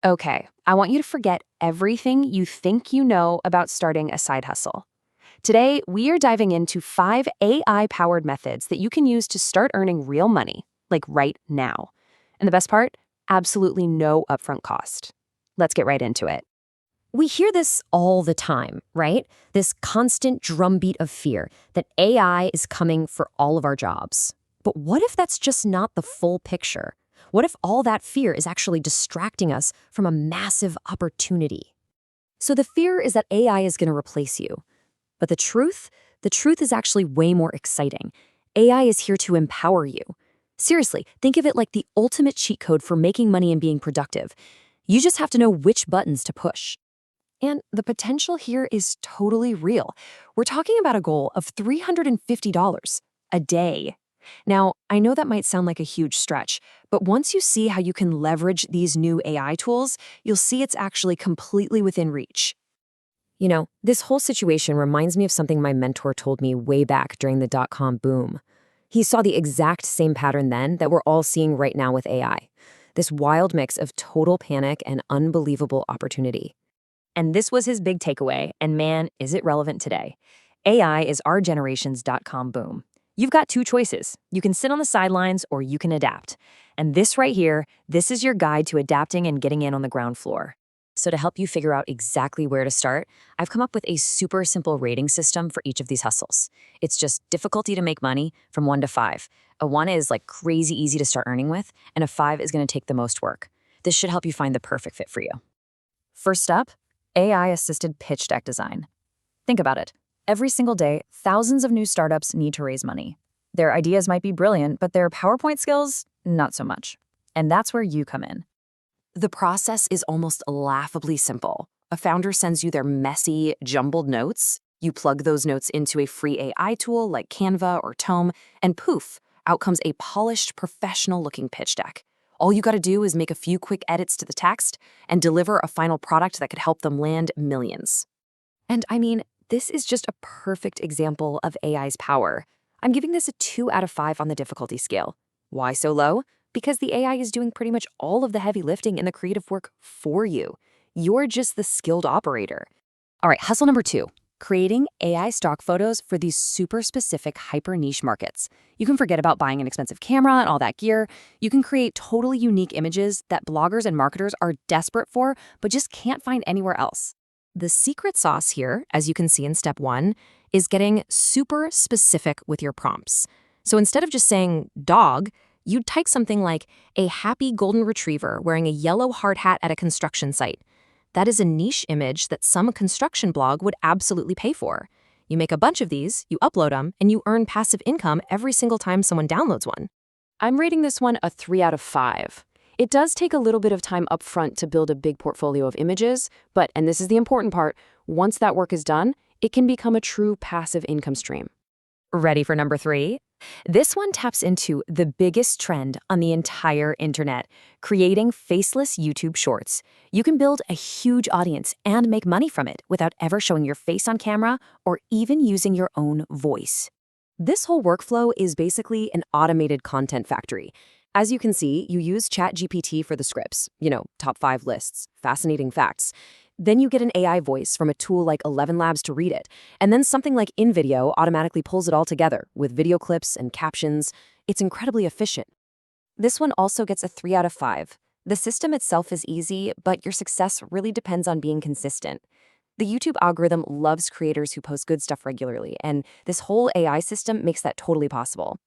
Okay, I want you to forget everything you think you know about starting a side hustle. Today, we are diving into 5 AI-powered methods that you can use to start earning real money, like right now. And the best part? Absolutely no upfront cost. Let's get right into it. We hear this all the time, right? This constant drumbeat of fear that AI is coming for all of our jobs. But what if that's just not the full picture? What if all that fear is actually distracting us from a massive opportunity? So the fear is that AI is going to replace you. But the truth is actually way more exciting. AI is here to empower you. Seriously, think of it like the ultimate cheat code for making money and being productive. You just have to know which buttons to push. And the potential here is totally real. We're talking about a goal of $350 a day. Now, I know that might sound like a huge stretch, but once you see how you can leverage these new AI tools, you'll see it's actually completely within reach. This whole situation reminds me of something my mentor told me way back during the dot-com boom. He saw the exact same pattern then that we're all seeing right now with AI. This wild mix of total panic and unbelievable opportunity. And this was his big takeaway, and man, is it relevant today. AI is our generation's dot-com boom. You've got two choices. You can sit on the sidelines or you can adapt. And this right here, this is your guide to adapting and getting in on the ground floor. So to help you figure out exactly where to start, I've come up with a super simple rating system for each of these hustles. It's just difficulty to make money from 1 to 5. A 1 is like crazy easy to start earning with, and a 5 is going to take the most work. This should help you find the perfect fit for you. First up, AI-assisted pitch deck design. Think about it. Every single day, thousands of new startups need to raise money. Their ideas might be brilliant, but their PowerPoint skills, not so much. And that's where you come in. The process is almost laughably simple. A founder sends you their messy, jumbled notes. You plug those notes into a free AI tool like Canva or Tome, and poof, out comes a polished, professional-looking pitch deck. All you gotta do is make a few quick edits to the text and deliver a final product that could help them land millions. And I mean, this is just a perfect example of AI's power. I'm giving this a 2 out of 5 on the difficulty scale. Why so low? Because the AI is doing pretty much all of the heavy lifting and the creative work for you. You're just the skilled operator. All right, hustle number 2. Creating AI stock photos for these super specific hyper niche markets. You can forget about buying an expensive camera and all that gear. You can create totally unique images that bloggers and marketers are desperate for, but just can't find anywhere else. The secret sauce here, as you can see in step 1, is getting super specific with your prompts. So instead of just saying dog, you'd type something like a happy golden retriever wearing a yellow hard hat at a construction site. That is a niche image that some construction blog would absolutely pay for. You make a bunch of these, you upload them, and you earn passive income every single time someone downloads one. I'm rating this one a 3 out of 5. It does take a little bit of time up front to build a big portfolio of images, but, and this is the important part, once that work is done, it can become a true passive income stream. Ready for number 3? This one taps into the biggest trend on the entire internet, creating faceless YouTube shorts. You can build a huge audience and make money from it without ever showing your face on camera or even using your own voice. This whole workflow is basically an automated content factory. As you can see, you use ChatGPT for the scripts, top 5 lists, fascinating facts. Then you get an AI voice from a tool like 11 Labs to read it. And then something like InVideo automatically pulls it all together with video clips and captions. It's incredibly efficient. This one also gets a 3 out of 5. The system itself is easy, but your success really depends on being consistent. The YouTube algorithm loves creators who post good stuff regularly, and this whole AI system makes that totally possible.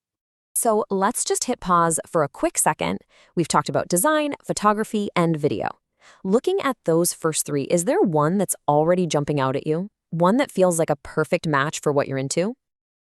So let's just hit pause for a quick second. We've talked about design, photography, and video. Looking at those first 3, is there one that's already jumping out at you? One that feels like a perfect match for what you're into?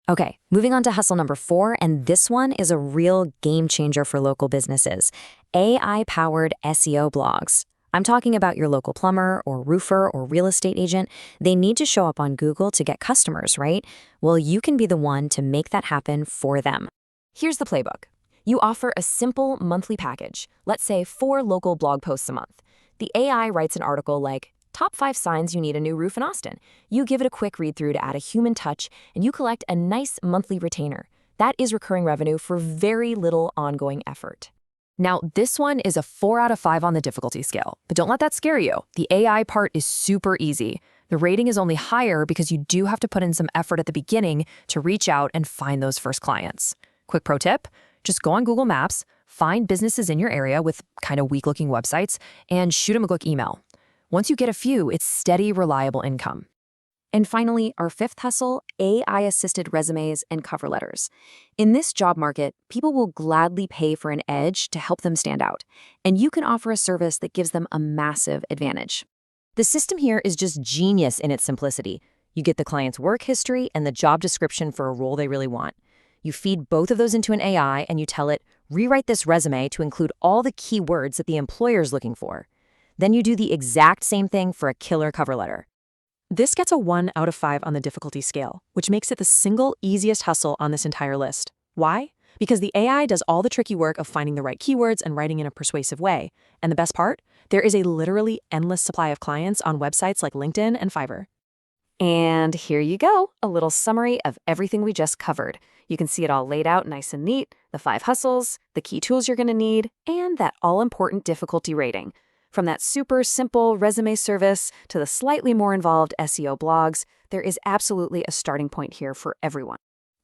Okay, moving on to hustle number 4, and this one is a real game changer for local businesses. AI-powered SEO blogs. I'm talking about your local plumber or roofer or real estate agent. They need to show up on Google to get customers, right? Well, you can be the one to make that happen for them. Here's the playbook. You offer a simple monthly package, let's say 4 local blog posts a month. The AI writes an article like, Top 5 Signs You Need a New Roof in Austin. You give it a quick read through to add a human touch, and you collect a nice monthly retainer. That is recurring revenue for very little ongoing effort. Now, this one is a 4 out of 5 on the difficulty scale, but don't let that scare you. The AI part is super easy. The rating is only higher because you do have to put in some effort at the beginning to reach out and find those first clients. Quick pro tip, just go on Google Maps, find businesses in your area with kind of weak-looking websites, and shoot them a quick email. Once you get a few, it's steady, reliable income. And finally, our fifth hustle, AI-assisted resumes and cover letters. In this job market, people will gladly pay for an edge to help them stand out, and you can offer a service that gives them a massive advantage. The system here is just genius in its simplicity. You get the client's work history and the job description for a role they really want. You feed both of those into an AI and you tell it, rewrite this resume to include all the key words that the employer is looking for. Then you do the exact same thing for a killer cover letter. This gets a 1 out of 5 on the difficulty scale, which makes it the single easiest hustle on this entire list. Why? Because the AI does all the tricky work of finding the right keywords and writing in a persuasive way. And the best part? There is a literally endless supply of clients on websites like LinkedIn and Fiverr. And here you go, a little summary of everything we just covered. You can see it all laid out nice and neat, the 5 hustles, the key tools you're going to need, and that all-important difficulty rating. From that super simple resume service to the slightly more involved SEO blogs, there is absolutely a starting point here for everyone.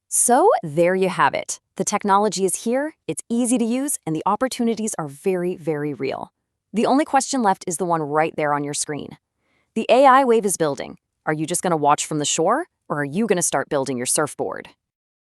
So there you have it. The technology is here, it's easy to use, and the opportunities are very, very real. The only question left is the one right there on your screen. The AI wave is building. Are you just going to watch from the shore, or are you going to start building your surfboard?